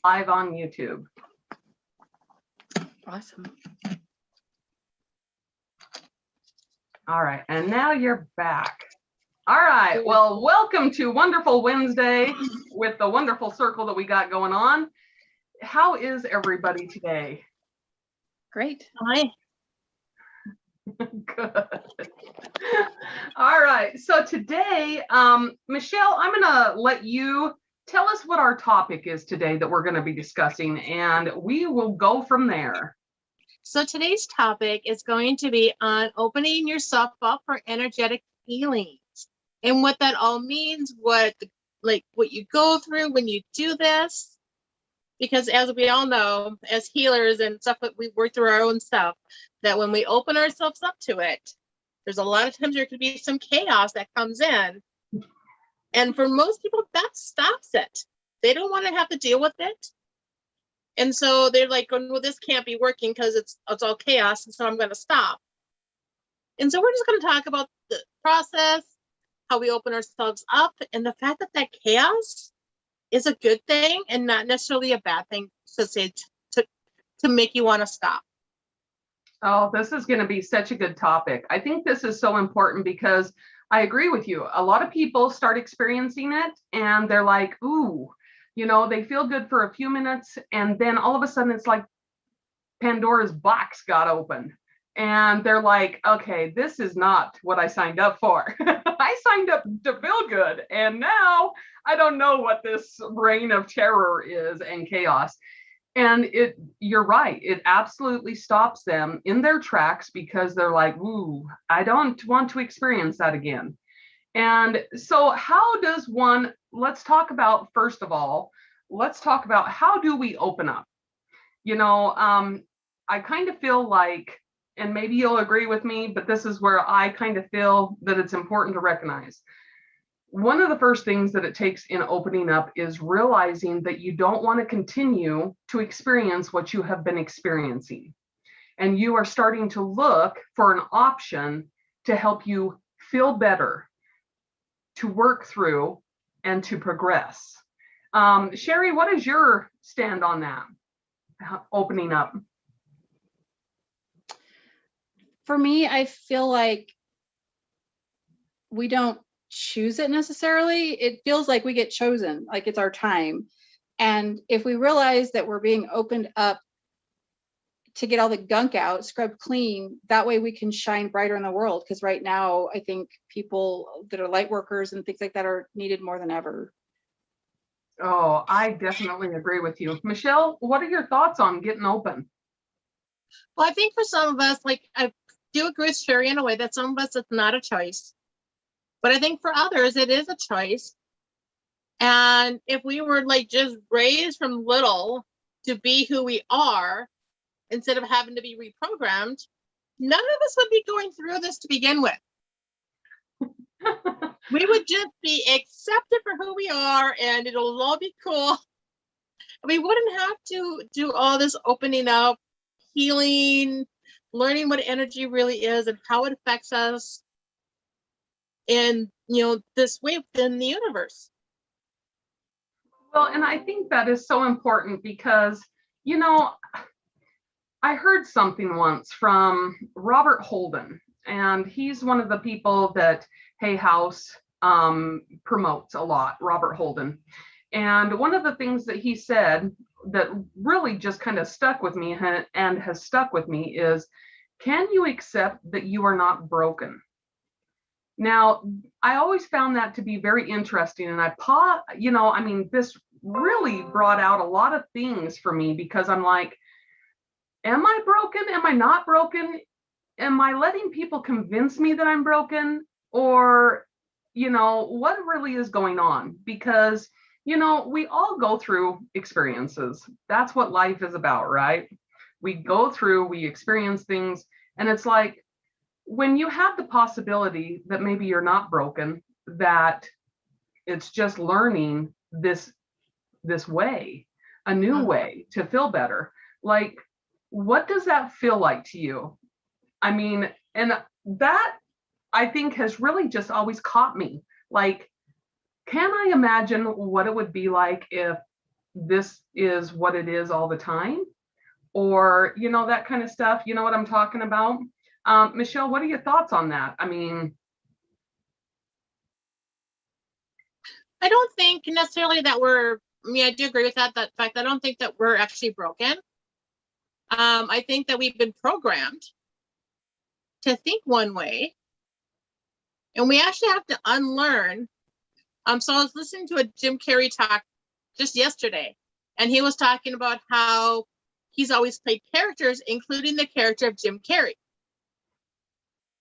live on YouTube. Awesome. All right, and now you're back. All right, well, welcome to Wonderful Wednesday with the wonderful circle that we got going on. How is everybody today? Great. Hi. Good. All right, so today, Michelle, I'm gonna let you tell us what our topic is today that we're gonna be discussing, and we will go from there. So today's topic is going to be on opening yourself up for energetic healings and what that all means, what you go through when you do this. Because as we all know, as healers and stuff, that we work through our own stuff, that when we open ourselves up to it, there's a lot of times there could be some chaos that comes in. And for most people, that stops it. They don't want to have to deal with it. And so they're like, well, this can't be working because it's all chaos. And so I'm going to stop. And so we're just going to talk about the process, how we open ourselves up, and the fact that that chaos is a good thing and not necessarily a bad thing to say to make you want to stop. Oh, this is going to be such a good topic. I think this is so important because I agree with you. A lot of people start experiencing it and they're like, ooh, you know, they feel good for a few minutes, and then all of a sudden it's like Pandora's box got open. And they're like, okay, this is not what I signed up for. I signed up to feel good. And now I don't know what this reign of terror is and chaos. And you're right. It absolutely stops them in their tracks because they're like, ooh, I don't want to experience that again. And so how does one, let's talk about, first of all, let's talk about how do we open up? You know, I kind of feel like, and maybe you'll agree with me, but this is where I kind of feel that it's important to recognize. One of the first things that it takes in opening up is realizing that you don't want to continue to experience what you have been experiencing. And you are starting to look for an option to help you feel better, to work through, and to progress. Sherry, what is your stand on that? Opening up. For me, I feel like we don't choose it necessarily. It feels like we get chosen, like it's our time. And if we realize that we're being opened up to get all the gunk out, scrubbed clean, that way we can shine brighter in the world. Because right now, I think people that are light workers and things like that are needed more than ever. Oh, I definitely agree with you. Michelle, what are your thoughts on getting open? Well, I think for some of us, like I do agree with Sherry in a way that some of us, it's not a choice. But I think for others, it is a choice. And if we were like just raised from little to be who we are, instead of having to be reprogrammed, none of us would be going through this to begin with. We would just be accepted for who we are, and it'll all be cool. We wouldn't have to do all this opening up, healing, learning what energy really is and how it affects us in, you know, this way within the universe. Well, and I think that is so important because, you know, I heard something once from Robert Holden, and he's one of the people that Hay House promotes a lot, Robert Holden. And one of the things that he said that really just kind of stuck with me and has stuck with me is, can you accept that you are not broken? Now, I always found that to be very interesting. And this really brought out a lot of things for me because I'm like, am I broken? Am I not broken? Am I letting people convince me that I'm broken? Or, you know, what really is going on? Because, you know, we all go through experiences. That's what life is about, right? We go through, we experience things, and it's like, when you have the possibility that maybe you're not broken, that it's just learning this way, a new way to feel better. Like, what does that feel like to you? I mean, and that I think has really just always caught me. Like, can I imagine what it would be like if this is what it is all the time, or, you know, that kind of stuff. You know what I'm talking about? Michelle, what are your thoughts on that? I mean, I don't think necessarily that I do agree with that fact. I don't think that we're actually broken. I think that we've been programmed to think one way, and we actually have to unlearn. So I was listening to a Jim Carrey talk just yesterday, and he was talking about how he's always played characters, including the character of Jim Carrey.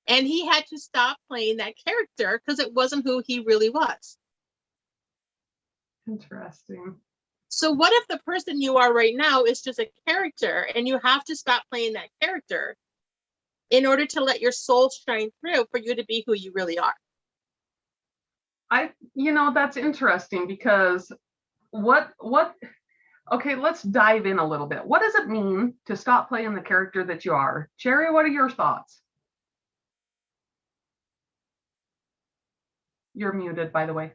And he had to stop playing that character because it wasn't who he really was. interesting. So what if the person you are right now is just a character, and you have to stop playing that character in order to let your soul shine through for you to be who you really are? You know, that's interesting, because okay, let's dive in a little bit. What does it mean to stop playing the character that you are? Cherry, what are your thoughts? You're muted, by the way.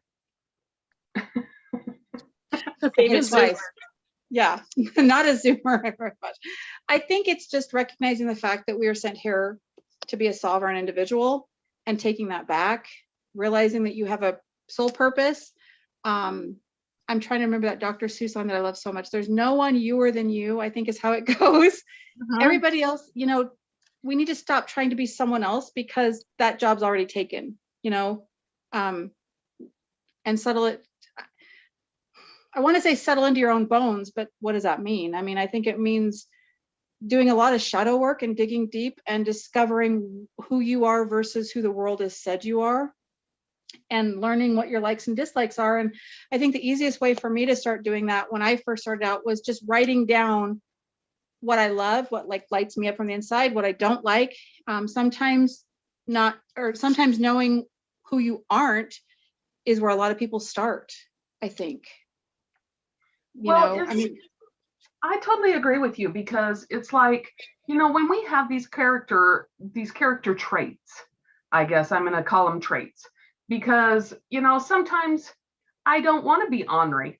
Famous Advice. Zoomer. Yeah, not a Zoomer very much. I think it's just recognizing the fact that we are sent here to be a sovereign individual and taking that back, realizing that you have a soul purpose. I'm trying to remember that Dr. Seuss song that I love so much. There's no one youer than you, I think is how it goes. Everybody else, you know, we need to stop trying to be someone else because that job's already taken, you know, and settle it. I want to say settle into your own bones, but what does that mean? I mean, I think it means doing a lot of shadow work and digging deep and discovering who you are versus who the world has said you are, and learning what your likes and dislikes are. And I think the easiest way for me to start doing that when I first started out was just writing down what I love, what like lights me up from the inside, what I don't like. Sometimes knowing who you aren't is where a lot of people start, I think. I totally agree with you, because it's like, you know, when we have these character traits, I guess I'm going to call them traits, because, you know, sometimes I don't want to be ornery,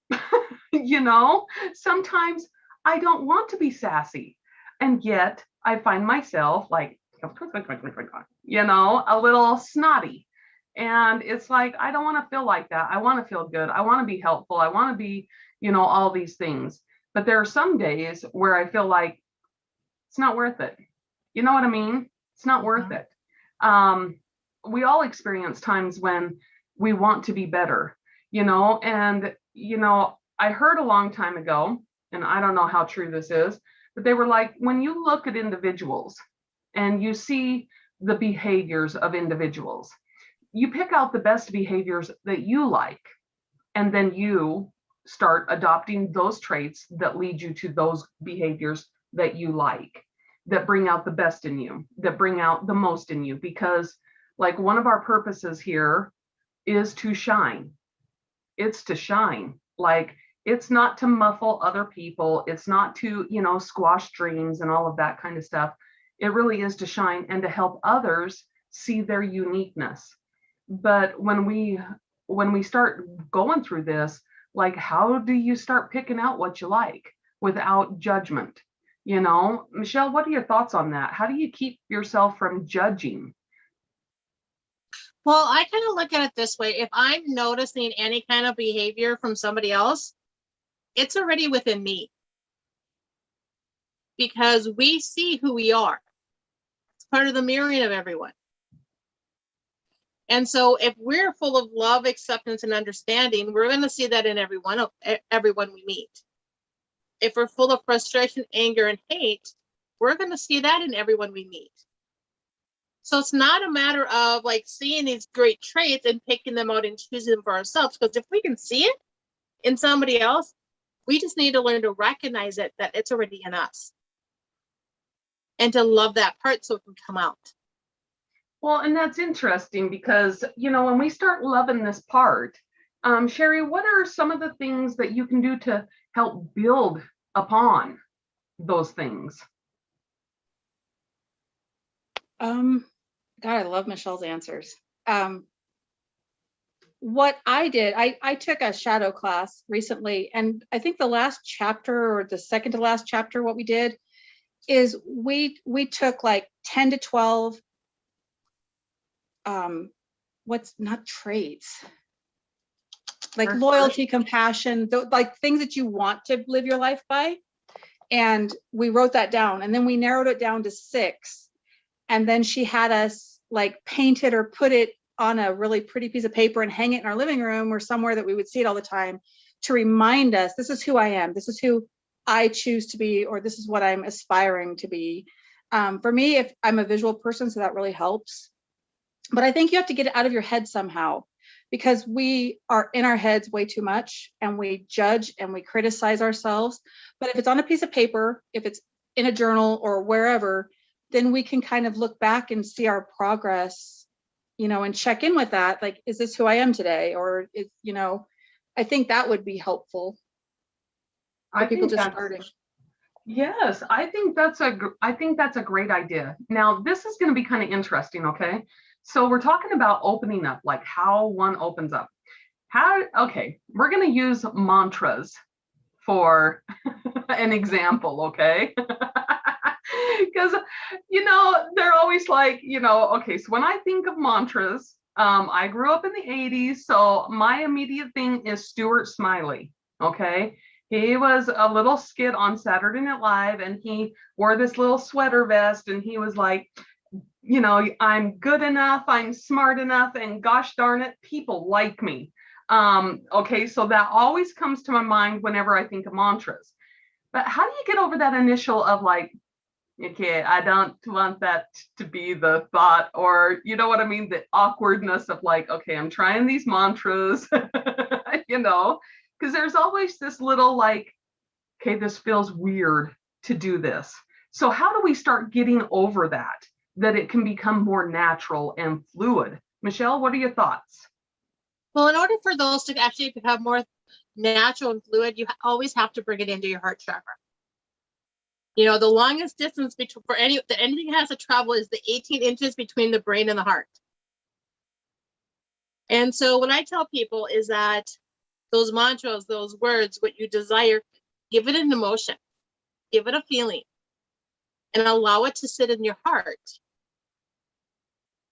you know, sometimes I don't want to be sassy, and yet I find myself like, you know, a little snotty. And it's like, I don't want to feel like that. I want to feel good. I want to be helpful. I want to be, you know, all these things. But there are some days where I feel like it's not worth it. You know what I mean? It's not worth it. We all experience times when we want to be better, you know, and, you know, I heard a long time ago, and I don't know how true this is, but they were like, when you look at individuals and you see the behaviors of individuals, you pick out the best behaviors that you like, and then you start adopting those traits that lead you to those behaviors that you like, that bring out the best in you, that bring out the most in you. Because like, one of our purposes here is to shine. It's to shine. Like, it's not to muffle other people. It's not to, you know, squash dreams and all of that kind of stuff. It really is to shine and to help others see their uniqueness. But when we start going through this, like, how do you start picking out what you like without judgment? You know, Michelle, what are your thoughts on that? How do you keep yourself from judging? Well, I kind of look at it this way. If I'm noticing any kind of behavior from somebody else, it's already within me, because we see who we are. It's part of the mirroring of everyone. And so if we're full of love, acceptance, and understanding, we're going to see that in everyone we meet. If we're full of frustration, anger, and hate, we're going to see that in everyone we meet. So it's not a matter of like seeing these great traits and picking them out and choosing them for ourselves. Because if we can see it in somebody else, we just need to learn to recognize it, that it's already in us, and to love that part so it can come out. Well, and that's interesting, because, you know, when we start loving this part, Sherry, what are some of the things that you can do to help build upon those things? God, I love Michelle's answers. what I did, I took a shadow class recently, and I think the last chapter or the second to last chapter, what we did is we took like 10 to 12 what's not traits, like That's loyalty, compassion, like things that you want to live your life by. And we wrote that down, and then we narrowed it down to 6. And then she had us like paint it or put it on a really pretty piece of paper and hang it in our living room or somewhere that we would see it all the time, to remind us, this is who I am, this is who I choose to be, or this is what I'm aspiring to be. For me, if I'm a visual person, so that really helps. But I think you have to get it out of your head somehow, because we are in our heads way too much, and we judge and we criticize ourselves. But if it's on a piece of paper, if it's in a journal or wherever, then we can kind of look back and see our progress, you know, and check in with that. Like, is this who I am today? Or is, you know, I think that would be helpful for I people think just that's, starting. yes, I think that's a great idea. Now, this is going to be kind of interesting, okay? So we're talking about opening up, like how one opens up. Okay, we're going to use mantras for an example, okay? Because, you know, they're always like, you know, okay, so when I think of mantras, I grew up in the 80s, so my immediate thing is Stuart Smiley, okay? He was a little skit on Saturday Night Live, and he wore this little sweater vest, and he was like, you know, I'm good enough, I'm smart enough, and gosh darn it, people like me. Okay, so that always comes to my mind whenever I think of mantras. But how do you get over that initial of like, okay, I don't want that to be the thought, or you know what I mean, the awkwardness of like, okay, I'm trying these mantras, you know, because there's always this little like, okay, this feels weird to do this. So how do we start getting over that it can become more natural and fluid? Michelle, what are your thoughts? Well, in order for those to actually become more natural and fluid, you always have to bring it into your heart chakra. You know, the longest distance between for anything has to travel is the 18 inches between the brain and the heart. And so what I tell people is that those mantras, those words, what you desire, give it an emotion, give it a feeling, and allow it to sit in your heart.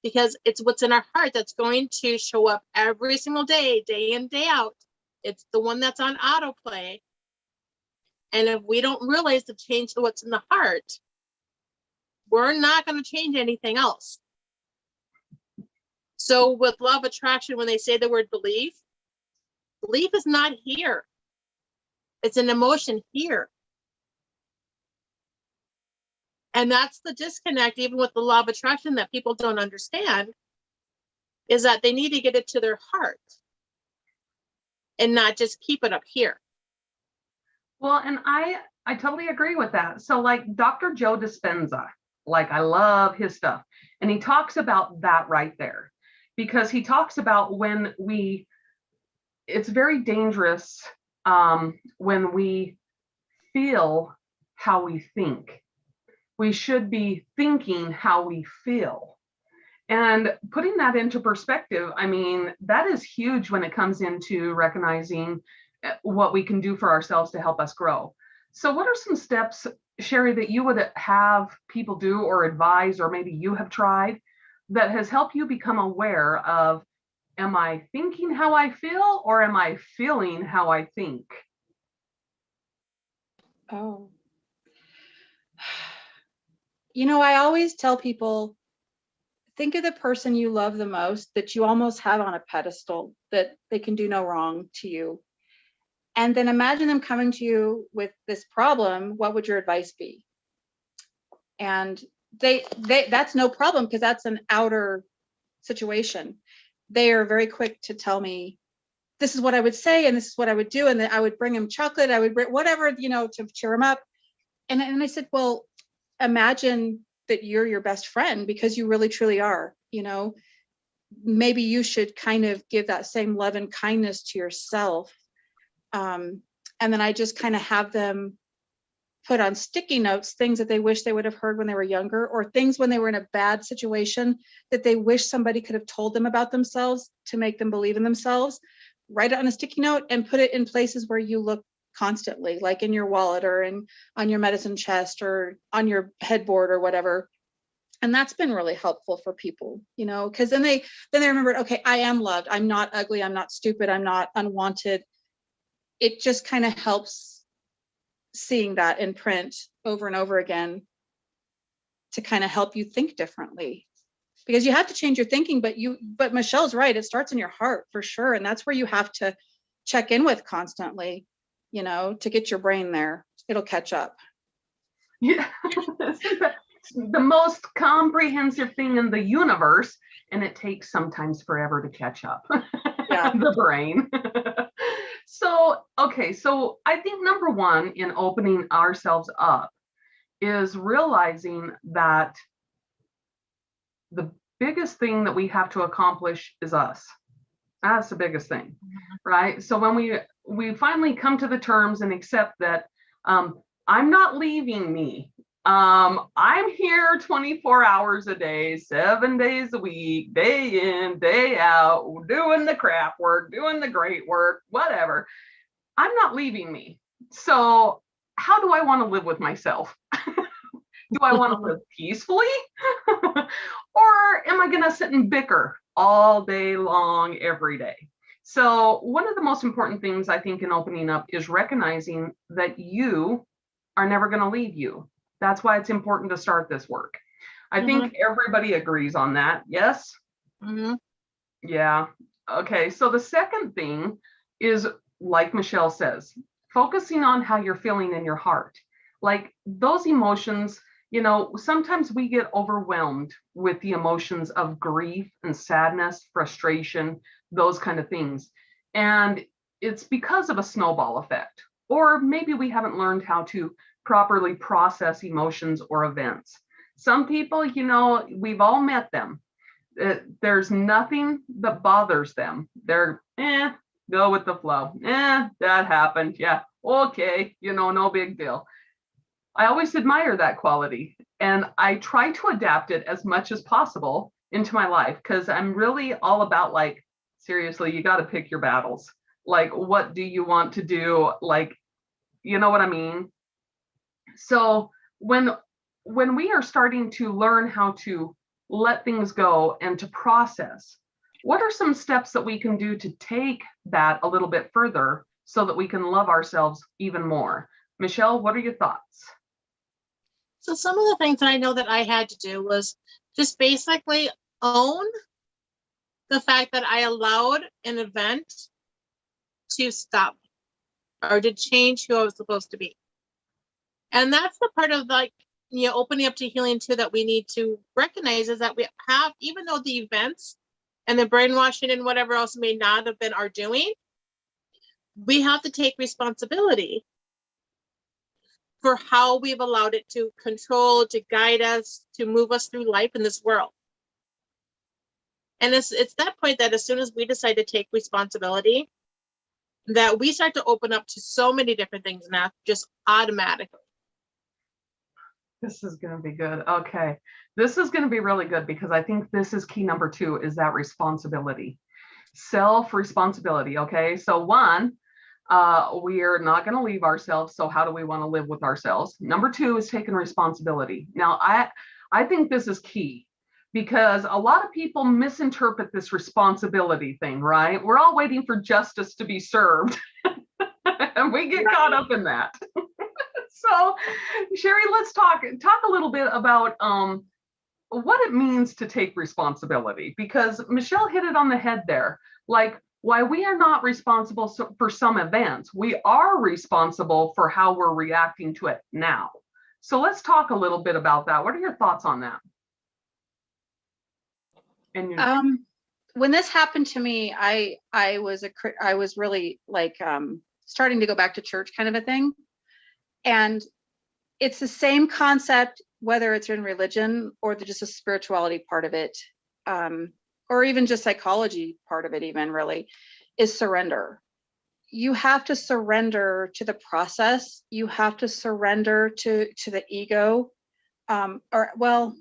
Because it's what's in our heart that's going to show up every single day, day in, day out. It's the one that's on autoplay. And if we don't realize to change what's in the heart, we're not going to change anything else. So with law of attraction, when they say the word belief, belief is not here. It's an emotion here. And that's the disconnect, even with the law of attraction, that people don't understand, is that they need to get it to their heart and not just keep it up here. Well, and I totally agree with that. So like Dr. Joe Dispenza, like I love his stuff. And he talks about that right there, because he talks about it's very dangerous when we feel how we think. We should be thinking how we feel. And putting that into perspective, I mean, that is huge when it comes into recognizing what we can do for ourselves to help us grow. So what are some steps, Sherry, that you would have people do or advise, or maybe you have tried, that has helped you become aware of, am I thinking how I feel, or am I feeling how I think? Oh. You know, I always tell people, think of the person you love the most, that you almost have on a pedestal, that they can do no wrong to you. And then imagine them coming to you with this problem. What would your advice be? And that's no problem, because that's an outer situation. They are very quick to tell me, this is what I would say, and this is what I would do. And then I would bring them chocolate, I would bring whatever, you know, to cheer them up. And I said, well, imagine that you're your best friend, because you really truly are. You know, maybe you should kind of give that same love and kindness to yourself. And then I just kind of have them put on sticky notes things that they wish they would have heard when they were younger, or things when they were in a bad situation that they wish somebody could have told them about themselves to make them believe in themselves. Write it on a sticky note and put it in places where you look constantly, like in your wallet or on your medicine chest or on your headboard or whatever. And that's been really helpful for people, because then they remember, okay, I am loved. I'm not ugly. I'm not stupid. I'm not unwanted. It just kind of helps seeing that in print over and over again to kind of help you think differently, because you have to change your thinking. But Michelle's right. It starts in your heart for sure. And that's where you have to check in with constantly, to get your brain there. It'll catch up. Yeah. The most comprehensive thing in the universe, and it takes sometimes forever to catch up. Yeah. The brain. So I think number one in opening ourselves up is realizing that the biggest thing that we have to accomplish is us. That's the biggest thing, right? So when we finally come to the terms and accept that I'm not leaving me. I'm here 24 hours a day, 7 days a week, day in, day out, doing the crap work, doing the great work, whatever. I'm not leaving me. So how do I want to live with myself? Do I want to live peacefully? Or am I going to sit and bicker all day long, every day? So one of the most important things I think in opening up is recognizing that you are never going to leave you. That's why it's important to start this work. I think everybody agrees on that. Yes? Yeah. Okay. So the second thing is, like Michelle says, focusing on how you're feeling in your heart. Like those emotions, sometimes we get overwhelmed with the emotions of grief and sadness, frustration, those kind of things. And it's because of a snowball effect. Or maybe we haven't learned how to properly process emotions or events. Some people, we've all met them. There's nothing that bothers them. They're, go with the flow. That happened. Yeah, okay, no big deal. I always admire that quality, and I try to adapt it as much as possible into my life, because I'm really all about, like, seriously, you got to pick your battles. Like, what do you want to do? Like, you know what I mean? So when we are starting to learn how to let things go and to process, what are some steps that we can do to take that a little bit further so that we can love ourselves even more? Michelle, what are your thoughts? So some of the things that I know that I had to do was just basically own the fact that I allowed an event to stop or to change who I was supposed to be. And that's the part of, like, opening up to healing too, that we need to recognize, is that we have, even though the events and the brainwashing and whatever else may not have been our doing, we have to take responsibility for how we've allowed it to control, to guide us, to move us through life in this world. And it's that point that as soon as we decide to take responsibility, that we start to open up to so many different things now, just automatically. This is going to be good. Okay. This is going to be really good, because I think this is key number 2, is that responsibility, self-responsibility. Okay. So one, we are not going to leave ourselves. So how do we want to live with ourselves? Number 2 is taking responsibility. Now, I think this is key, because a lot of people misinterpret this responsibility thing, right? We're all waiting for justice to be served. And we get caught up in that. So, Sherry, let's talk a little bit about what it means to take responsibility, because Michelle hit it on the head there. Like, why we are not responsible for some events, we are responsible for how we're reacting to it now. So let's talk a little bit about that. What are your thoughts on that? And when this happened to me, I was really like starting to go back to church, kind of a thing. And it's the same concept, whether it's in religion or just a spirituality part of it, or even just psychology part of it, even really, is surrender. you have to surrender to the process. You have to surrender to the ego. Or, well,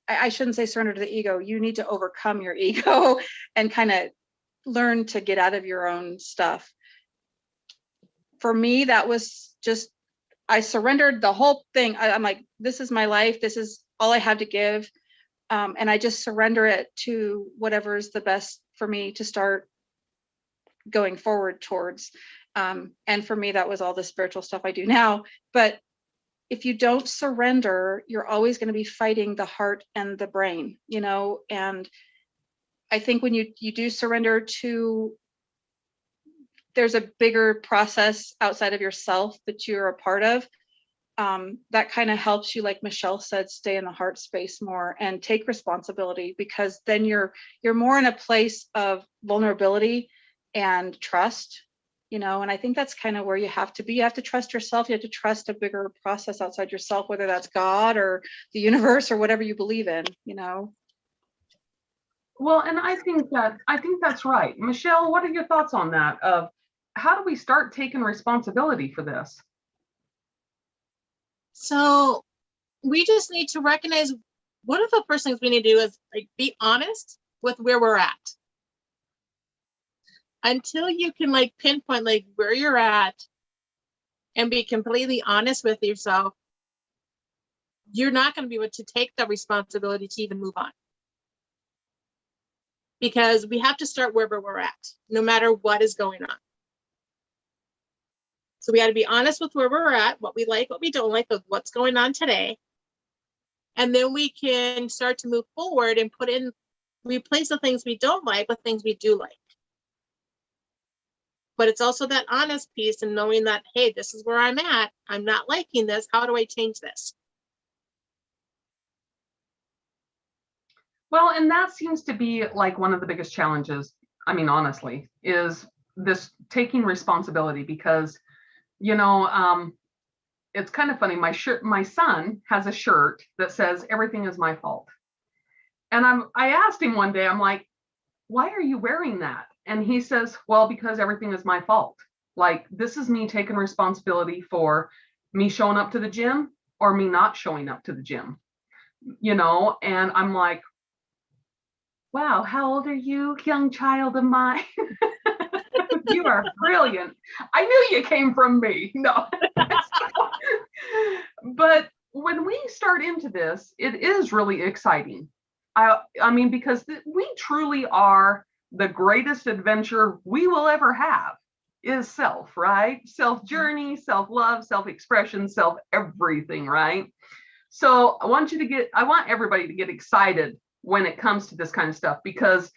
I shouldn't say surrender to the ego. You need to overcome your ego and kind of learn to get out of your own stuff. For me, that was just, I surrendered the whole thing. I'm like, this is my life. This is all I have to give. And I just surrender it to whatever is the best for me to start going forward towards. And for me, that was all the spiritual stuff I do now. But if you don't surrender, you're always going to be fighting the heart and the brain, you know. And I think when you do surrender to, there's a bigger process outside of yourself that you're a part of. That kind of helps you, like Michelle said, stay in the heart space more and take responsibility, because then you're more in a place of vulnerability and trust, you know. And I think that's kind of where you have to be. You have to trust yourself. You have to trust a bigger process outside yourself, whether that's God or the universe or whatever you believe in, you know. Well, and I think that's right. Michelle, what are your thoughts on that? Of how do we start taking responsibility for this? So we just need to recognize, one of the first things we need to do is like be honest with where we're at. Until you can like pinpoint like where you're at and be completely honest with yourself, you're not going to be able to take the responsibility to even move on. Because we have to start wherever we're at, no matter what is going on. So we got to be honest with where we're at, what we like, what we don't like, with what's going on today. And then we can start to move forward and replace the things we don't like with things we do like. But it's also that honest piece and knowing that, hey, this is where I'm at. I'm not liking this. How do I change this? Well, and that seems to be like one of the biggest challenges, I mean, honestly, is this taking responsibility. Because, you know, it's kind of funny. My son has a shirt that says everything is my fault. And I asked him one day, I'm like, why are you wearing that? And he says, well, because everything is my fault. Like, this is me taking responsibility for me showing up to the gym or me not showing up to the gym, you know. And I'm like, wow, how old are you, young child of mine? You are brilliant. I knew you came from me. No. But when we start into this, it is really exciting. I mean, because we truly are, the greatest adventure we will ever have is self, right? Self journey, self love, self expression, self everything, right? So I want everybody to get excited when it comes to this kind of stuff, because,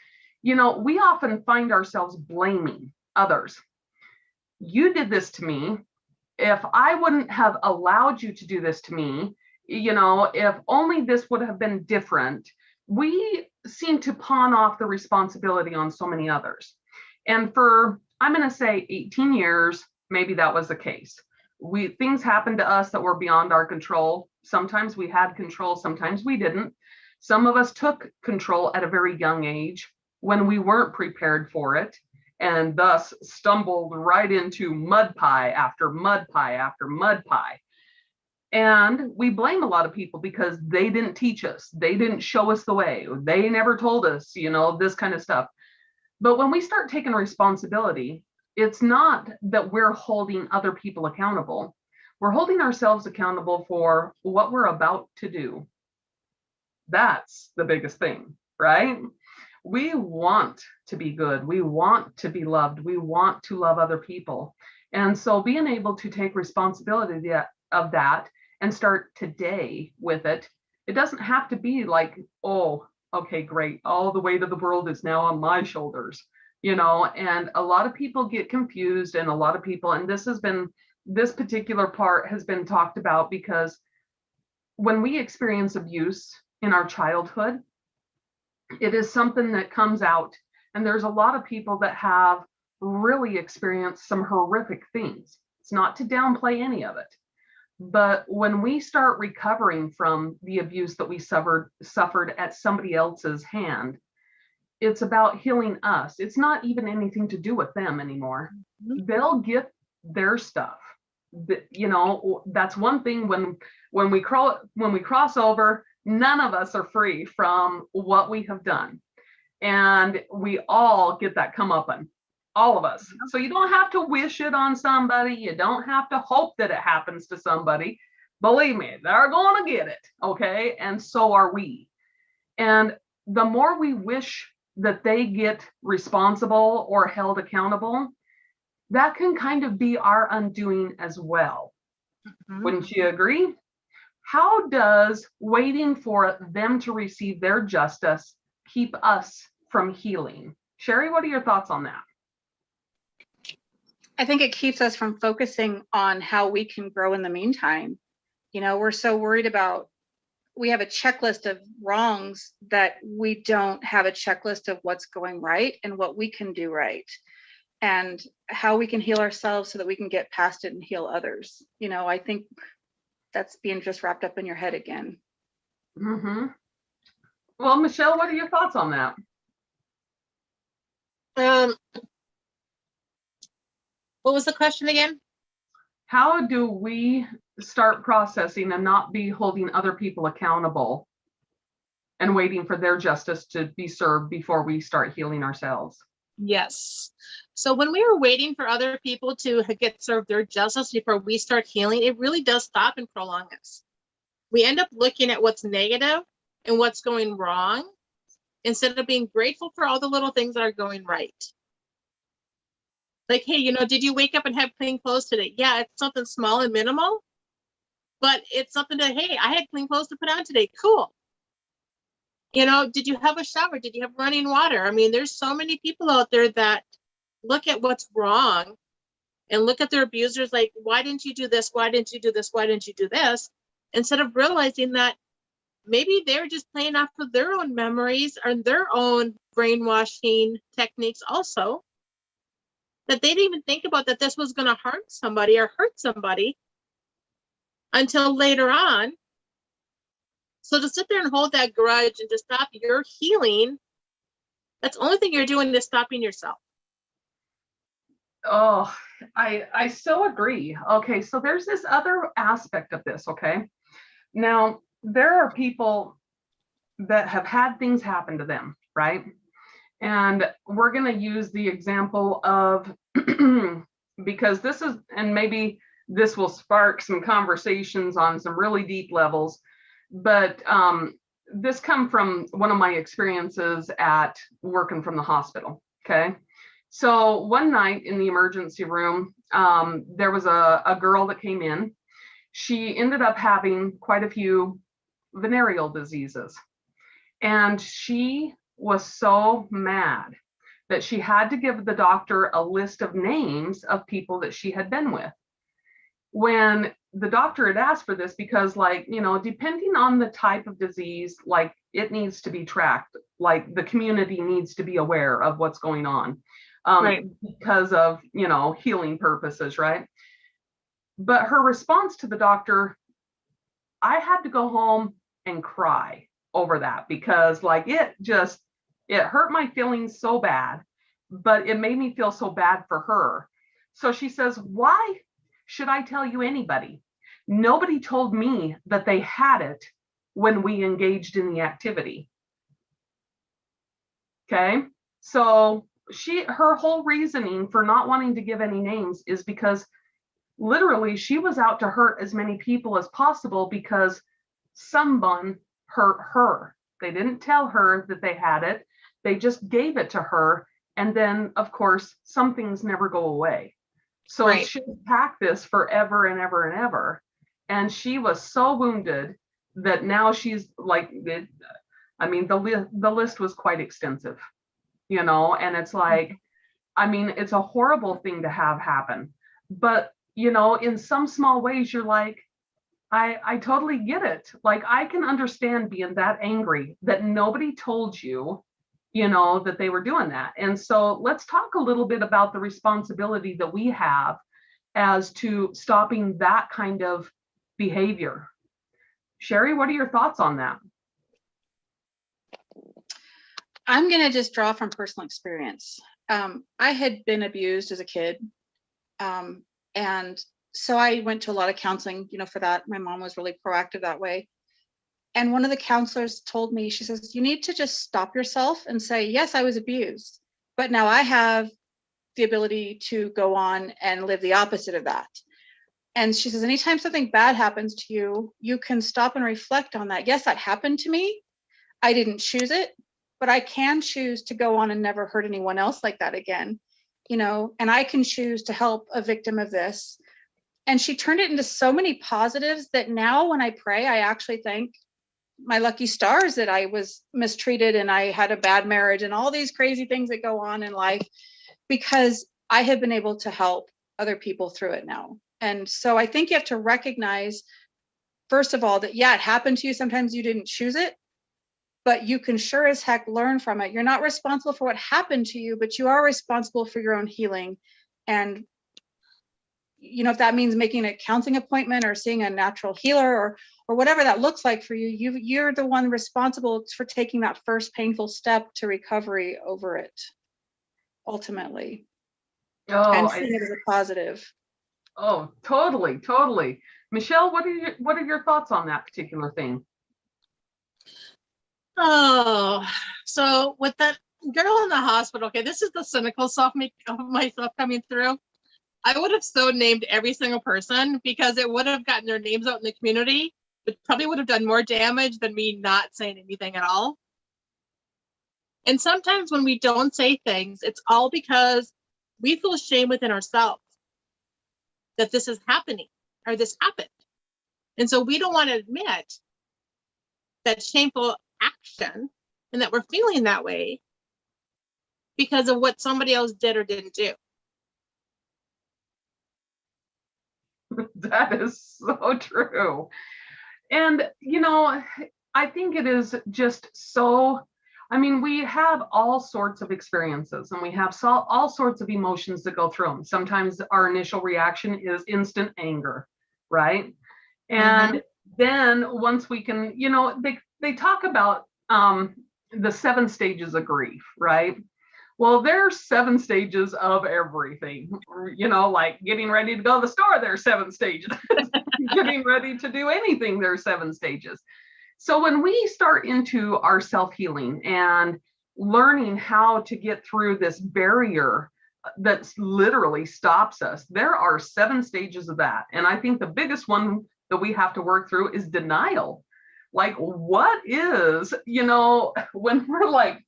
you know, we often find ourselves blaming others. You did this to me. If I wouldn't have allowed you to do this to me, you know, if only this would have been different. We seem to pawn off the responsibility on so many others. And for, I'm going to say 18 years, maybe that was the case. Things happened to us that were beyond our control. Sometimes we had control, sometimes we didn't. Some of us took control at a very young age when we weren't prepared for it, and thus stumbled right into mud pie after mud pie after mud pie. And we blame a lot of people because they didn't teach us. They didn't show us the way. They never told us, you know, this kind of stuff. But when we start taking responsibility, it's not that we're holding other people accountable. We're holding ourselves accountable for what we're about to do. That's the biggest thing, right? We want to be good. We want to be loved. We want to love other people. And so being able to take responsibility of that and start today with it, it doesn't have to be like, oh, okay, great, all the weight of the world is now on my shoulders, you know. And a lot of people get confused, and a lot of people, and this particular part has been talked about, because when we experience abuse in our childhood, it is something that comes out, and there's a lot of people that have really experienced some horrific things. It's not to downplay any of it, but when we start recovering from the abuse that we suffered at somebody else's hand, it's about healing us. It's not even anything to do with them anymore. They'll get their stuff. You know, that's one thing when we cross over, none of us are free from what we have done. And we all get that comeuppance, all of us. So you don't have to wish it on somebody. You don't have to hope that it happens to somebody. Believe me, they're going to get it. Okay. And so are we. And the more we wish that they get responsible or held accountable, that can kind of be our undoing as well. Wouldn't you agree? How does waiting for them to receive their justice keep us from healing? Sherry, what are your thoughts on that? I think it keeps us from focusing on how we can grow in the meantime. You know, we're so worried about, we have a checklist of wrongs that we don't have a checklist of what's going right and what we can do right and how we can heal ourselves so that we can get past it and heal others. You know, I think that's being just wrapped up in your head again. Mm-hmm. Well, Michelle, what are your thoughts on that? What was the question again? How do we start processing and not be holding other people accountable and waiting for their justice to be served before we start healing ourselves? Yes. So when we are waiting for other people to get served their justice before we start healing, it really does stop and prolong us. We end up looking at what's negative and what's going wrong instead of being grateful for all the little things that are going right. Like, hey, you know, did you wake up and have clean clothes today? Yeah, it's something small and minimal, but it's something that, hey, I had clean clothes to put on today. Cool. You know, did you have a shower? Did you have running water? I mean, there's so many people out there that look at what's wrong and look at their abusers like, why didn't you do this? Why didn't you do this? Why didn't you do this? Instead of realizing that maybe they're just playing off of their own memories or their own brainwashing techniques also, that they didn't even think about that this was going to harm somebody or hurt somebody until later on. So to sit there and hold that grudge and to stop your healing, that's the only thing you're doing is stopping yourself. Oh, I so agree. Okay, so there's this other aspect of this, okay? Now, there are people that have had things happen to them, right? And we're going to use the example of, because this is, and maybe this will spark some conversations on some really deep levels, but this come from one of my experiences at working from the hospital, okay? So one night in the emergency room, there was a girl that came in. She ended up having quite a few venereal diseases. And she was so mad that she had to give the doctor a list of names of people that she had been with. When the doctor had asked for this, because, like, you know, depending on the type of disease, like, it needs to be tracked, like the community needs to be aware of what's going on, Right. because of, you know, healing purposes, right? But her response to the doctor, I had to go home and cry over that, because, like, it hurt my feelings so bad, but it made me feel so bad for her. So she says, why should I tell you anybody? Nobody told me that they had it when we engaged in the activity. Okay, so her whole reasoning for not wanting to give any names is because literally she was out to hurt as many people as possible because someone hurt her. They didn't tell her that they had it. They just gave it to her. And then, of course, some things never go away. So Right. she packed this forever and ever and ever. And she was so wounded that now she's like, I mean, the list was quite extensive, you know, and it's like, I mean, it's a horrible thing to have happen. But, you know, in some small ways, you're like, I totally get it. Like, I can understand being that angry that nobody told you, you know, that they were doing that. And so let's talk a little bit about the responsibility that we have as to stopping that kind of behavior. Sherry, what are your thoughts on that? I'm going to just draw from personal experience. I had been abused as a kid. And so I went to a lot of counseling, for that. My mom was really proactive that way. And one of the counselors told me, she says, you need to just stop yourself and say, yes, I was abused, but now I have the ability to go on and live the opposite of that. And she says, anytime something bad happens to you, you can stop and reflect on that. Yes, that happened to me. I didn't choose it, but I can choose to go on and never hurt anyone else like that again, and I can choose to help a victim of this. And she turned it into so many positives that now when I pray, I actually thank my lucky stars that I was mistreated and I had a bad marriage and all these crazy things that go on in life, because I have been able to help other people through it now. And so I think you have to recognize, first of all, that, yeah, it happened to you. Sometimes you didn't choose it, but you can sure as heck learn from it. You're not responsible for what happened to you, but you are responsible for your own healing. And if that means making a counseling appointment or seeing a natural healer or whatever that looks like for you, you're the one responsible for taking that first painful step to recovery over it, ultimately, and seeing it as a positive. Oh, totally, totally. Michelle, what are your thoughts on that particular thing? Oh, so with that girl in the hospital, okay, this is the cynical self of myself coming through. I would have so named every single person, because it would have gotten their names out in the community, but probably would have done more damage than me not saying anything at all. And sometimes when we don't say things, it's all because we feel shame within ourselves that this is happening or this happened. And so we don't want to admit that shameful action and that we're feeling that way because of what somebody else did or didn't do. That is so true. And, I think it is just so, we have all sorts of experiences and we have all sorts of emotions that go through them. Sometimes our initial reaction is instant anger, right? And then once we can, they talk about the 7 stages of grief, right? Well, there's 7 stages of everything, like getting ready to go to the store, there's 7 stages. Getting ready to do anything, there's 7 stages. So when we start into our self-healing and learning how to get through this barrier that literally stops us, there are 7 stages of that. And I think the biggest one that we have to work through is denial. Like, what is, when we're like,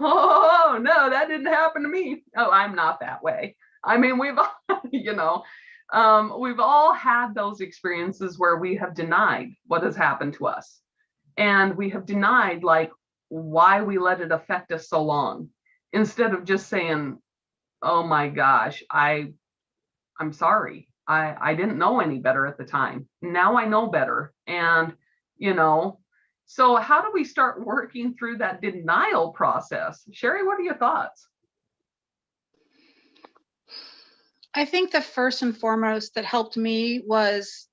oh no, that didn't happen to me. Oh, I'm not that way. We've all, we've all had those experiences where we have denied what has happened to us, and we have denied like why we let it affect us so long, instead of just saying, oh my gosh, I'm sorry. I didn't know any better at the time. Now I know better. And, so how do we start working through that denial process? Sherry, what are your thoughts? I think the first and foremost that helped me was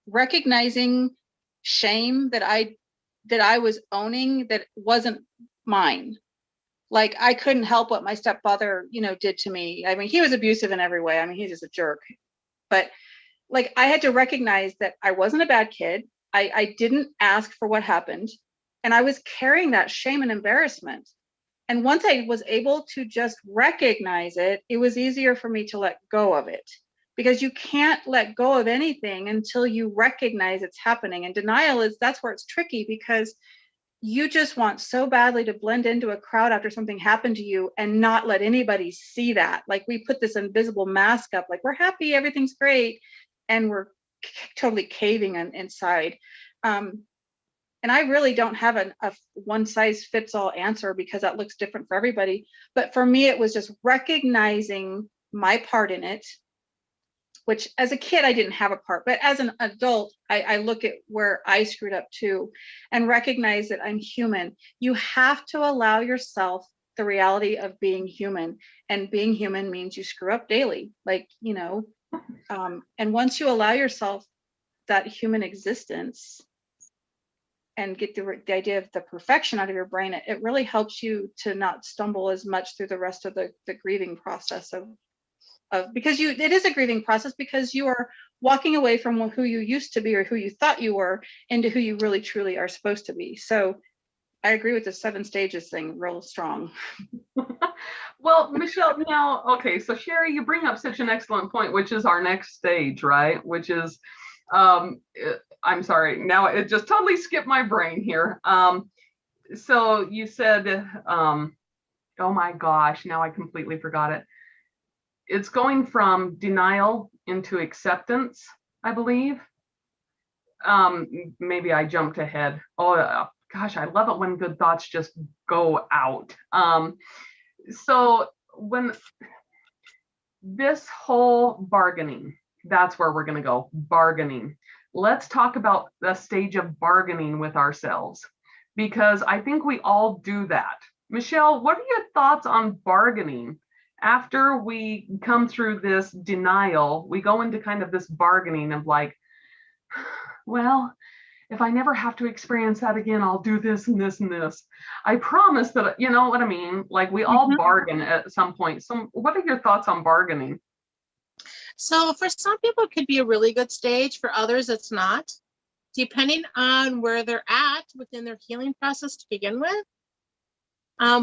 recognizing shame that I was owning that wasn't mine. Like, I couldn't help what my stepfather, did to me. He was abusive in every way. He's just a jerk. But like, I had to recognize that I wasn't a bad kid. I didn't ask for what happened. And I was carrying that shame and embarrassment. And once I was able to just recognize it, it was easier for me to let go of it, because you can't let go of anything until you recognize it's happening. And denial that's where it's tricky, because you just want so badly to blend into a crowd after something happened to you and not let anybody see that. Like, we put this invisible mask up, like we're happy, everything's great, and we're totally caving inside. And I really don't have a one size fits all answer, because that looks different for everybody. But for me, it was just recognizing my part in it, which as a kid, I didn't have a part. But as an adult, I look at where I screwed up too, and recognize that I'm human. You have to allow yourself the reality of being human. And being human means you screw up daily, and once you allow yourself that human existence, and get the idea of the perfection out of your brain, it really helps you to not stumble as much through the rest of the grieving process of because it is a grieving process, because you are walking away from who you used to be or who you thought you were into who you really truly are supposed to be. So I agree with the 7 stages thing real strong. Well, Michelle, now, okay, so Sherry, you bring up such an excellent point, which is our next stage, right? Which is, I'm sorry, now it just totally skipped my brain here. So you said, oh my gosh, now I completely forgot it. It's going from denial into acceptance, I believe. Maybe I jumped ahead. Oh, gosh, I love it when good thoughts just go out. So when this whole bargaining, that's where we're going to go, bargaining. Let's talk about the stage of bargaining with ourselves, because I think we all do that. Michelle, what are your thoughts on bargaining? After we come through this denial, we go into kind of this bargaining of like, well, if I never have to experience that again, I'll do this and this and this. I promise that, you know what I mean? Like we all bargain at some point. So what are your thoughts on bargaining? So for some people, it could be a really good stage. For others, it's not, depending on where they're at within their healing process to begin with.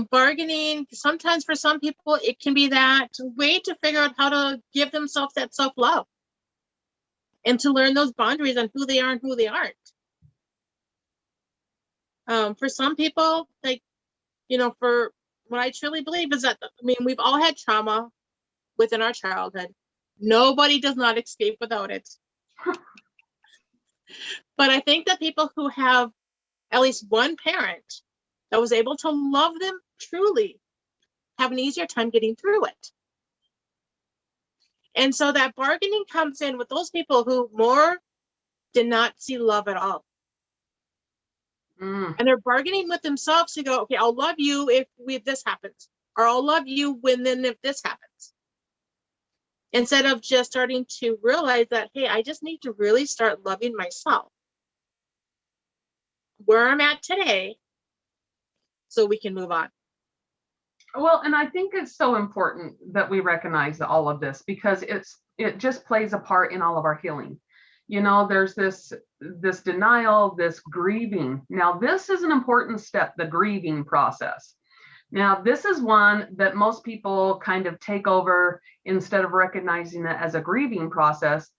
Bargaining, sometimes for some people, it can be that way to figure out how to give themselves that self-love and to learn those boundaries on who they are and who they aren't. For some people, like, you know, for what I truly believe is that, I mean, we've all had trauma within our childhood. Nobody does not escape without it. But I think that people who have at least one parent that was able to love them truly have an easier time getting through it. And so that bargaining comes in with those people who more did not see love at all. And they're bargaining with themselves to go, okay, I'll love you if this happens, or I'll love you if this happens. Instead of just starting to realize that, hey, I just need to really start loving myself where I'm at today so we can move on. Well, and I think it's so important that we recognize all of this, because it just plays a part in all of our healing. You know, there's this denial, this grieving. Now, this is an important step, the grieving process. Now, this is one that most people kind of take over instead of recognizing it as a grieving process.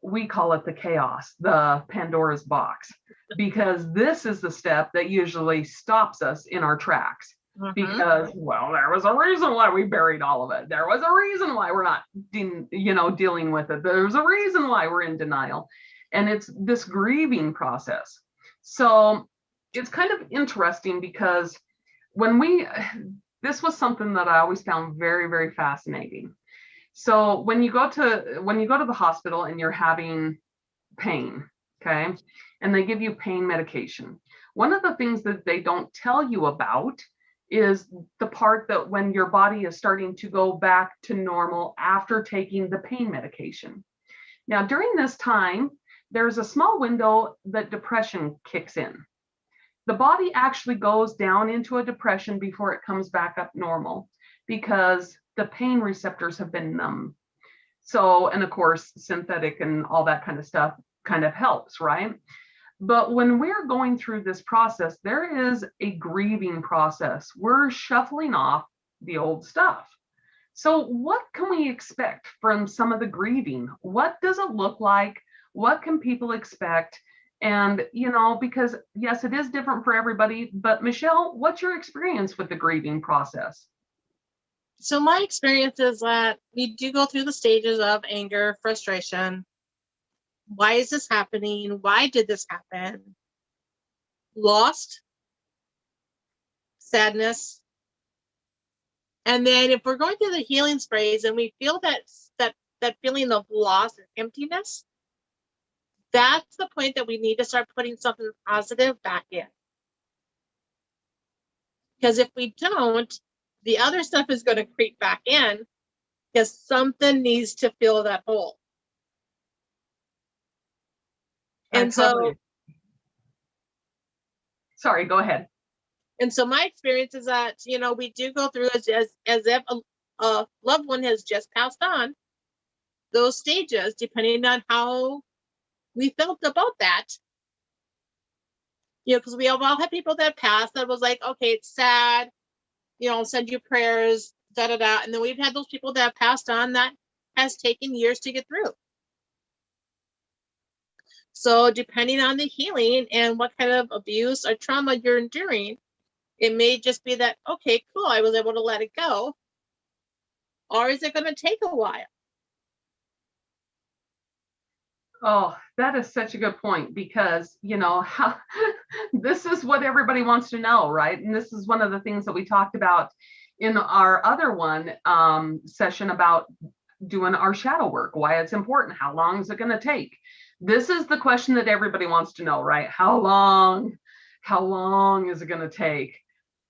We call it the chaos, the Pandora's box, because this is the step that usually stops us in our tracks. Because, well, there was a reason why we buried all of it. There was a reason why we're not, dealing with it. There's a reason why we're in denial. And it's this grieving process. So it's kind of interesting, because this was something that I always found very, very fascinating. So when you go to the hospital and you're having pain, okay, and they give you pain medication, one of the things that they don't tell you about is the part that when your body is starting to go back to normal after taking the pain medication. Now, during this time, there's a small window that depression kicks in. The body actually goes down into a depression before it comes back up normal, because the pain receptors have been numb. So, and of course, synthetic and all that kind of stuff kind of helps, right? But when we're going through this process, there is a grieving process. We're shuffling off the old stuff. So what can we expect from some of the grieving? What does it look like? What can people expect? And, because yes, it is different for everybody, but Michelle, what's your experience with the grieving process? So my experience is that we do go through the stages of anger, frustration. Why is this happening? Why did this happen? Lost, sadness. And then if we're going through the healing sprays and we feel that feeling of loss and emptiness, that's the point that we need to start putting something positive back in. Because if we don't, the other stuff is going to creep back in, because something needs to fill that hole. And so Sorry, go ahead. And so my experience is that, we do go through as if a loved one has just passed on, those stages, depending on how we felt about that. Because we have all had people that passed that was like, okay, it's sad, send you prayers, da da da. And then we've had those people that have passed on that has taken years to get through. So depending on the healing and what kind of abuse or trauma you're enduring, it may just be that, okay, cool, I was able to let it go. Or is it going to take a while? Oh, that is such a good point, because, how this is what everybody wants to know, right? And this is one of the things that we talked about in our other one session about doing our shadow work, why it's important, how long is it going to take? This is the question that everybody wants to know, right? How long is it going to take?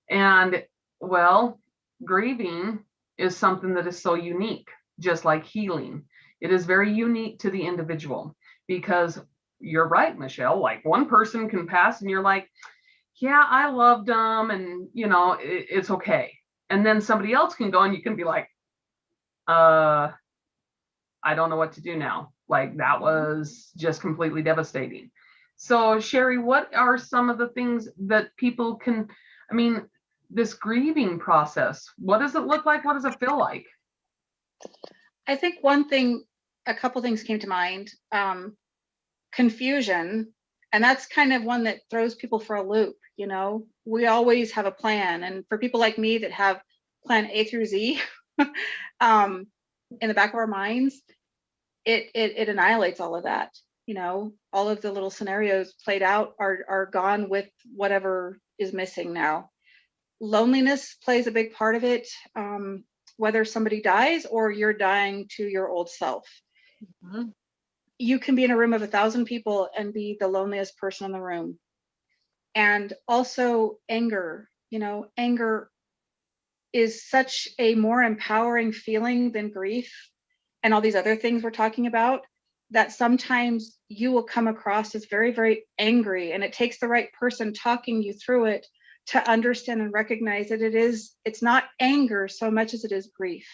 And well, grieving is something that is so unique, just like healing. It is very unique to the individual, because you're right, Michelle, like one person can pass and you're like, yeah, I loved them, and it's okay. And then somebody else can go and you can be like, I don't know what to do now. Like, that was just completely devastating. So Sherry, what are some of the things that people can, this grieving process, what does it look like? What does it feel like? I think a couple things came to mind. Confusion, and that's kind of one that throws people for a loop. We always have a plan, and for people like me that have plan A through Z in the back of our minds, it annihilates all of that. All of the little scenarios played out are gone with whatever is missing now. Loneliness plays a big part of it, whether somebody dies or you're dying to your old self. Mm-hmm. You can be in a room of 1,000 people and be the loneliest person in the room. And also anger. Anger is such a more empowering feeling than grief and all these other things we're talking about, that sometimes you will come across as very, very angry, and it takes the right person talking you through it to understand and recognize that it's not anger so much as it is grief.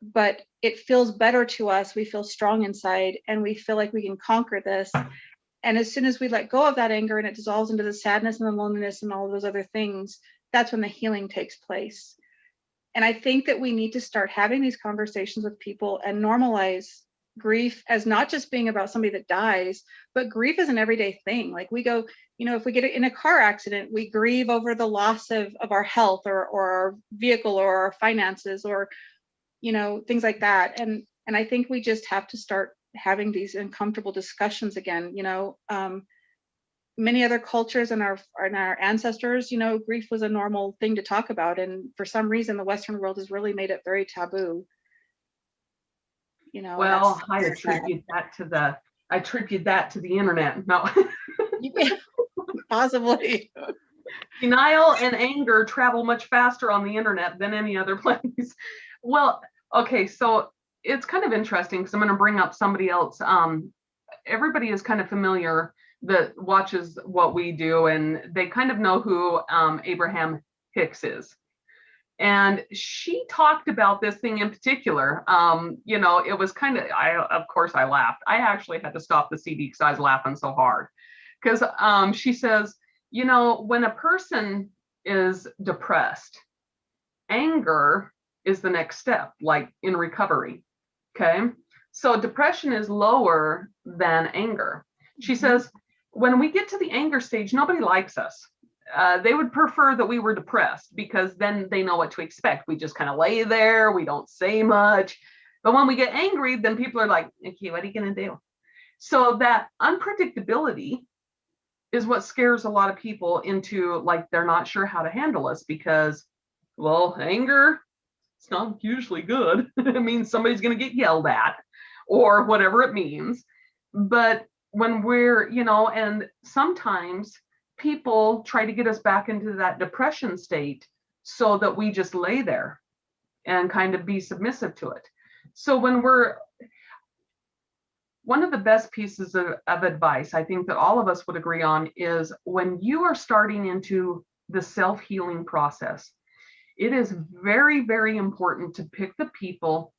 But it feels better to us. We feel strong inside, and we feel like we can conquer this. And as soon as we let go of that anger and it dissolves into the sadness and the loneliness and all of those other things, that's when the healing takes place. And I think that we need to start having these conversations with people and normalize grief as not just being about somebody that dies, but grief is an everyday thing. Like, we go, if we get in a car accident, we grieve over the loss of our health or our vehicle or our finances or things like that. And I think we just have to start having these uncomfortable discussions again. Many other cultures and our ancestors, grief was a normal thing to talk about. And for some reason, the Western world has really made it very taboo. Well, I attribute that to the internet. No. Possibly. Denial and anger travel much faster on the internet than any other place. Well, okay, so it's kind of interesting because I'm going to bring up somebody else. Everybody is kind of familiar that watches what we do, and they kind of know who Abraham Hicks is. And she talked about this thing in particular. It was kind of, of course I laughed. I actually had to stop the CD because I was laughing so hard. Because she says, when a person is depressed, anger is the next step, like in recovery. Okay. So depression is lower than anger. She says, when we get to the anger stage, nobody likes us. They would prefer that we were depressed, because then they know what to expect. We just kind of lay there. We don't say much. But when we get angry, then people are like, okay, what are you going to do? So that unpredictability is what scares a lot of people into, like, they're not sure how to handle us, because, well, anger, it's not usually good. It means somebody's going to get yelled at or whatever it means. But when we're, and sometimes people try to get us back into that depression state so that we just lay there and kind of be submissive to it. So when one of the best pieces of advice I think that all of us would agree on is when you are starting into the self-healing process, it is very, very important to pick the people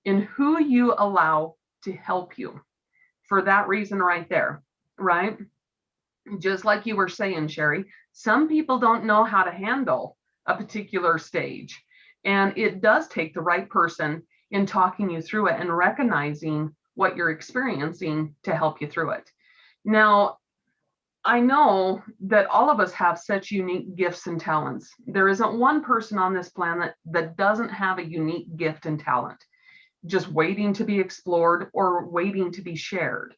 in who you allow to help you for that reason right there, right? Just like you were saying, Sherry, some people don't know how to handle a particular stage. And it does take the right person in talking you through it and recognizing what you're experiencing to help you through it. Now, I know that all of us have such unique gifts and talents. There isn't one person on this planet that doesn't have a unique gift and talent, just waiting to be explored or waiting to be shared.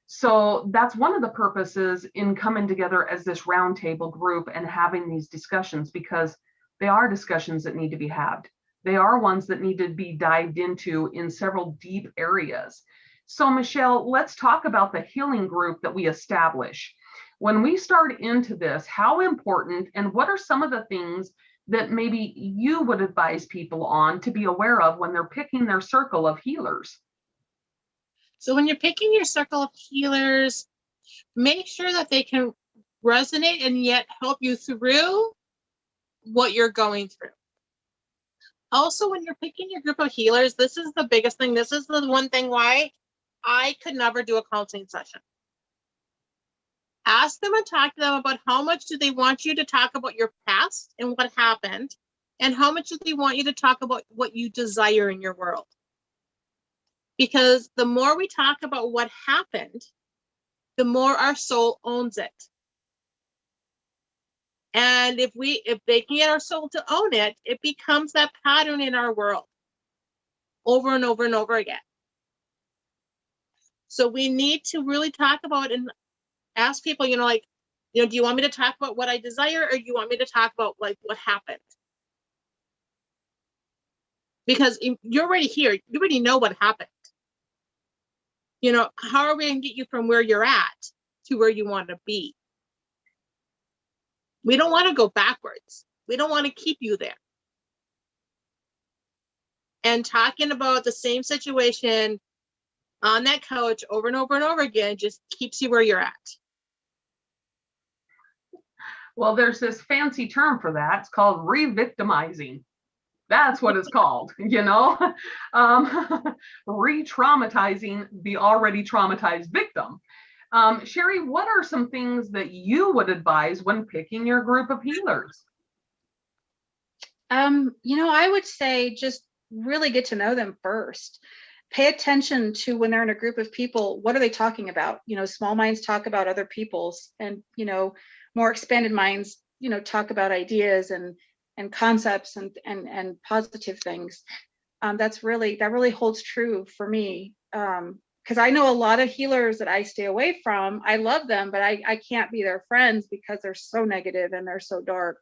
So that's one of the purposes in coming together as this roundtable group and having these discussions, because they are discussions that need to be had. They are ones that need to be dived into in several deep areas. So Michelle, let's talk about the healing group that we establish. When we start into this, how important and what are some of the things that maybe you would advise people on to be aware of when they're picking their circle of healers? So when you're picking your circle of healers, make sure that they can resonate and yet help you through what you're going through. Also, when you're picking your group of healers, this is the biggest thing. This is the one thing why I could never do a counseling session. Ask them and talk to them about how much do they want you to talk about your past and what happened, and how much do they want you to talk about what you desire in your world. Because the more we talk about what happened, the more our soul owns it. And if they can get our soul to own it, it becomes that pattern in our world over and over and over again. So we need to really talk about and ask people, do you want me to talk about what I desire, or do you want me to talk about like what happened? Because you're already here, you already know what happened. How are we going to get you from where you're at to where you want to be? We don't want to go backwards. We don't want to keep you there. And talking about the same situation on that couch over and over and over again just keeps you where you're at. Well, there's this fancy term for that. It's called re-victimizing. That's what it's called, re-traumatizing the already traumatized victim. Sherry, what are some things that you would advise when picking your group of healers? I would say just really get to know them first. Pay attention to when they're in a group of people, what are they talking about? Small minds talk about other people's, and, more expanded minds, talk about ideas and concepts and positive things. That really holds true for me. Because I know a lot of healers that I stay away from. I love them, but I can't be their friends because they're so negative and they're so dark.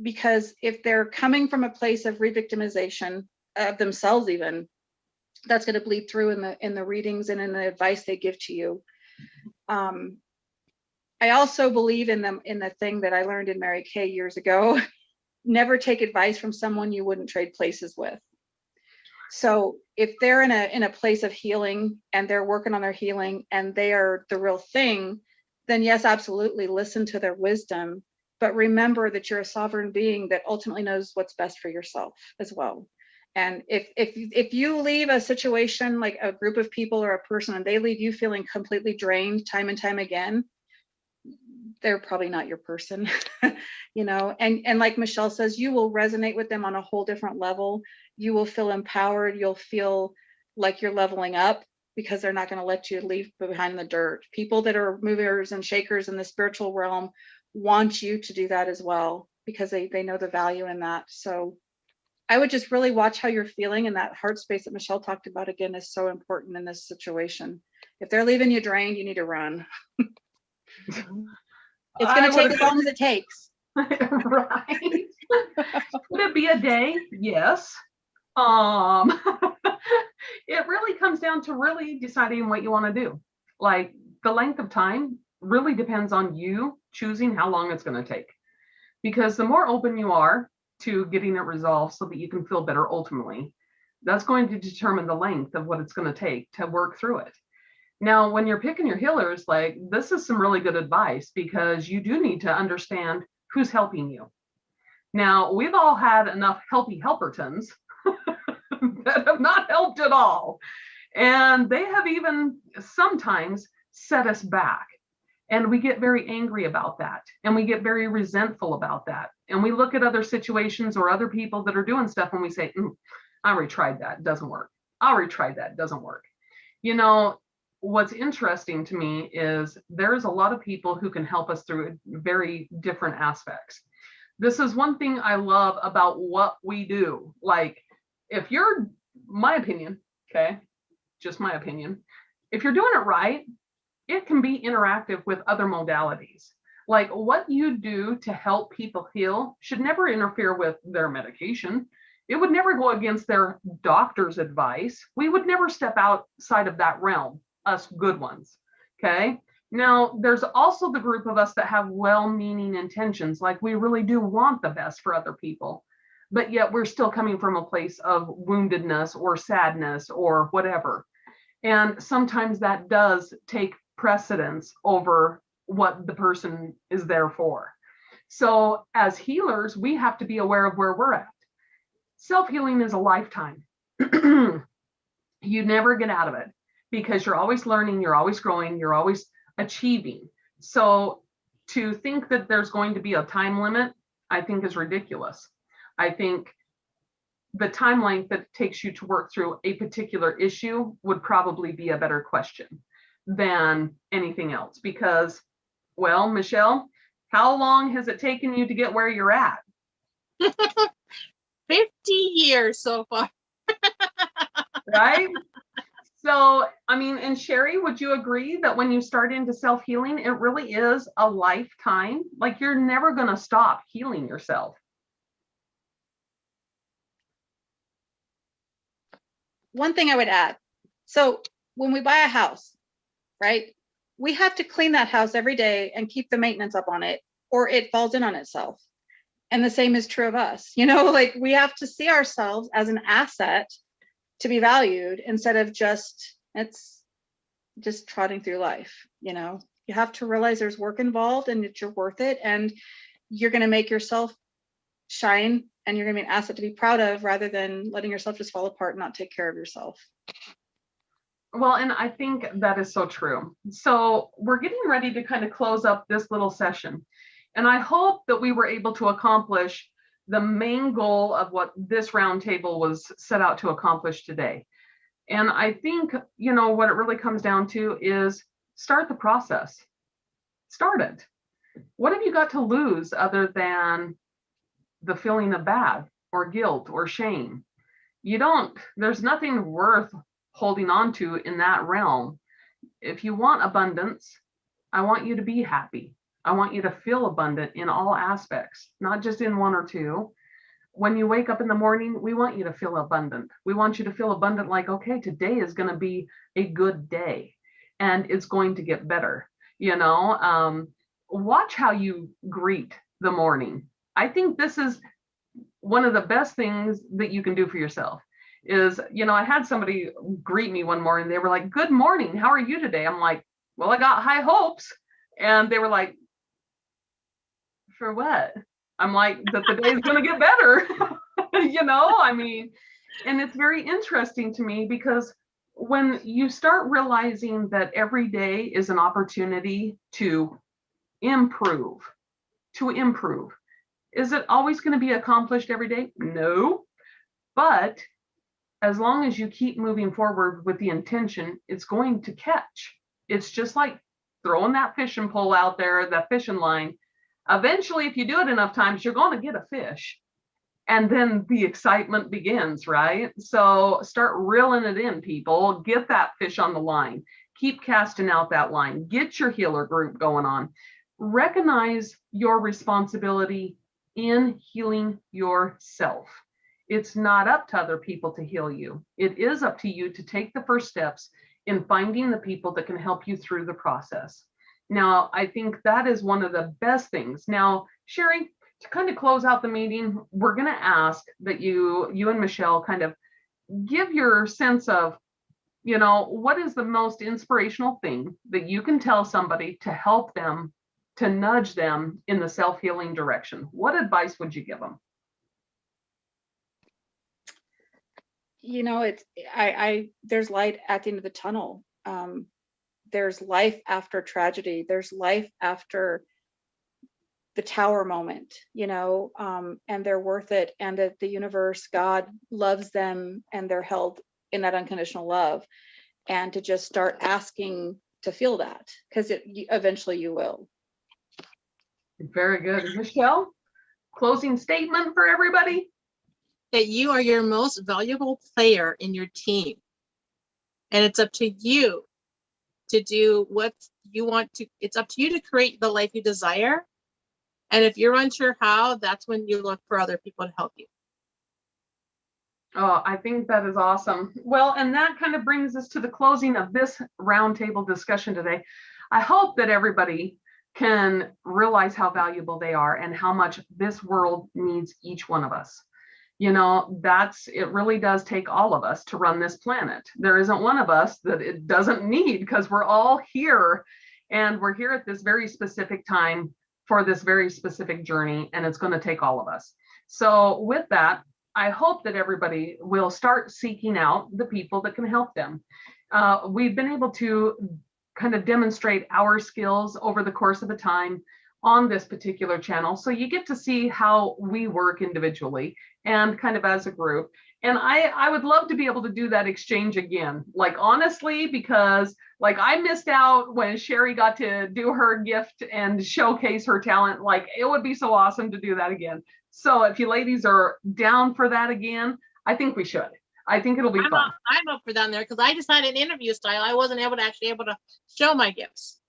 Because if they're coming from a place of re-victimization of themselves, even, that's going to bleed through in the readings and in the advice they give to you. I also believe in the thing that I learned in Mary Kay years ago. Never take advice from someone you wouldn't trade places with. So if they're in a place of healing and they're working on their healing and they are the real thing, then yes, absolutely listen to their wisdom, but remember that you're a sovereign being that ultimately knows what's best for yourself as well. And if you leave a situation, like a group of people or a person, and they leave you feeling completely drained time and time again, they're probably not your person. And like Michelle says, you will resonate with them on a whole different level. You will feel empowered. You'll feel like you're leveling up because they're not going to let you leave behind in the dirt. People that are movers and shakers in the spiritual realm want you to do that as well, because they know the value in that. So I would just really watch how you're feeling, and that heart space that Michelle talked about again is so important in this situation. If they're leaving you drained, you need to run. It's going to take as long as it takes. Right. Would it be a day? Yes. It really comes down to really deciding what you want to do. Like, the length of time really depends on you choosing how long it's going to take. Because the more open you are to getting it resolved so that you can feel better ultimately, That's going to determine the length of what it's going to take to work through it. Now, when you're picking your healers, like, this is some really good advice, because you do need to understand who's helping you. Now, we've all had enough healthy helpertons that have not helped at all. And they have even sometimes set us back. And we get very angry about that. And we get very resentful about that. And we look at other situations or other people that are doing stuff and we say, I already tried that, it doesn't work. I already tried that, it doesn't work. You know, what's interesting to me is there's a lot of people who can help us through very different aspects. This is one thing I love about what we do. Like, if you're, my opinion, okay, just my opinion, if you're doing it right, it can be interactive with other modalities. Like, what you do to help people heal should never interfere with their medication. It would never go against their doctor's advice. We would never step outside of that realm, us good ones, okay? Now, there's also the group of us that have well-meaning intentions, like we really do want the best for other people, but yet we're still coming from a place of woundedness or sadness or whatever. And sometimes that does take precedence over what the person is there for. So as healers, we have to be aware of where we're at. Self-healing is a lifetime. You never get out of it, because you're always learning, you're always growing, you're always achieving. So to think that there's going to be a time limit, I think is ridiculous. I think the time length that it takes you to work through a particular issue would probably be a better question than anything else. Because, well, Michelle, how long has it taken you to get where you're at? 50 years so far. Right? So, I mean, and Sherry, would you agree that when you start into self-healing, it really is a lifetime? Like, you're never going to stop healing yourself. One thing I would add. So when we buy a house, right, we have to clean that house every day and keep the maintenance up on it, or it falls in on itself. And the same is true of us. You know, like, we have to see ourselves as an asset to be valued, instead of just trotting through life. You know, you have to realize there's work involved and that you're worth it, and you're going to make yourself shine, and you're going to be an asset to be proud of, rather than letting yourself just fall apart and not take care of yourself. Well, and I think that is so true. So we're getting ready to kind of close up this little session. And I hope that we were able to accomplish the main goal of what this roundtable was set out to accomplish today. And I think, you know, what it really comes down to is start the process. Start it. What have you got to lose other than the feeling of bad or guilt or shame? There's nothing worth holding on to in that realm. If you want abundance, I want you to be happy. I want you to feel abundant in all aspects, not just in one or two. When you wake up in the morning, we want you to feel abundant. We want you to feel abundant, like, okay, today is going to be a good day and it's going to get better. You know, watch how you greet the morning. I think this is one of the best things that you can do for yourself. Is, you know, I had somebody greet me one morning. They were like, "Good morning. How are you today?" I'm like, "Well, I got high hopes." And they were like, "For what?" I'm like, "That the day is going to get better." You know, I mean, and it's very interesting to me, because when you start realizing that every day is an opportunity to improve, is it always going to be accomplished every day? No. But as long as you keep moving forward with the intention, it's going to catch. It's just like throwing that fishing pole out there, that fishing line. Eventually, if you do it enough times, you're going to get a fish. And then the excitement begins, right? So start reeling it in, people. Get that fish on the line. Keep casting out that line. Get your healer group going on. Recognize your responsibility in healing yourself. It's not up to other people to heal you. It is up to you to take the first steps in finding the people that can help you through the process. Now, I think that is one of the best things. Now, Sherry, to kind of close out the meeting, we're going to ask that you and Michelle kind of give your sense of, you know, what is the most inspirational thing that you can tell somebody to help them, to nudge them in the self-healing direction? What advice would you give them? You know, it's I there's light at the end of the tunnel. There's life after tragedy. There's life after the tower moment, you know, and they're worth it. And that the universe, God loves them, and they're held in that unconditional love. And to just start asking to feel that, because eventually you will. Very good. Michelle, closing statement for everybody? That you are your most valuable player in your team. And it's up to you to do what you want to, it's up to you to create the life you desire. And if you're unsure how, that's when you look for other people to help you. Oh, I think that is awesome. Well, and that kind of brings us to the closing of this roundtable discussion today. I hope that everybody can realize how valuable they are and how much this world needs each one of us. You know, it really does take all of us to run this planet. There isn't one of us that it doesn't need, because we're all here, and we're here at this very specific time for this very specific journey, and it's going to take all of us. So with that, I hope that everybody will start seeking out the people that can help them. We've been able to kind of demonstrate our skills over the course of a time on this particular channel. So you get to see how we work individually and kind of as a group. And I would love to be able to do that exchange again, like honestly, because like I missed out when Sherry got to do her gift and showcase her talent. Like it would be so awesome to do that again. So if you ladies are down for that again, I think we should. I think it'll be fun. I'm up for down there because I just had an interview style. I wasn't able to show my gifts.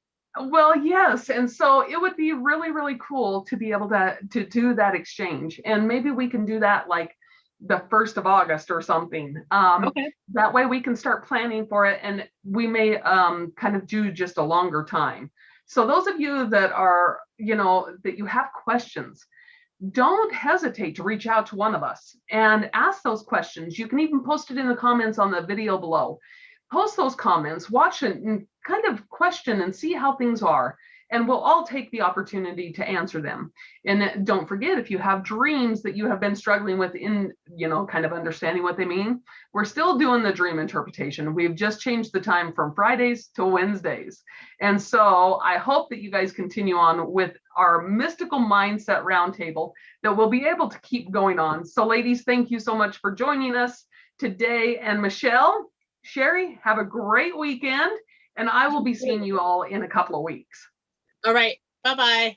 Well, yes. And so it would be really, really cool to be able to do that exchange. And maybe we can do that like the 1st of August or something. Okay. That way we can start planning for it, and we may kind of do just a longer time. So those of you that are, you know, that you have questions, don't hesitate to reach out to one of us and ask those questions. You can even post it in the comments on the video below. Post those comments, watch it, and kind of question and see how things are. And we'll all take the opportunity to answer them. And don't forget, if you have dreams that you have been struggling with in, you know, kind of understanding what they mean, we're still doing the dream interpretation. We've just changed the time from Fridays to Wednesdays. And so I hope that you guys continue on with our mystical mindset roundtable that we'll be able to keep going on. So ladies, thank you so much for joining us today. And Michelle, Sherry, have a great weekend. And I will be seeing you all in a couple of weeks. All right. Bye-bye.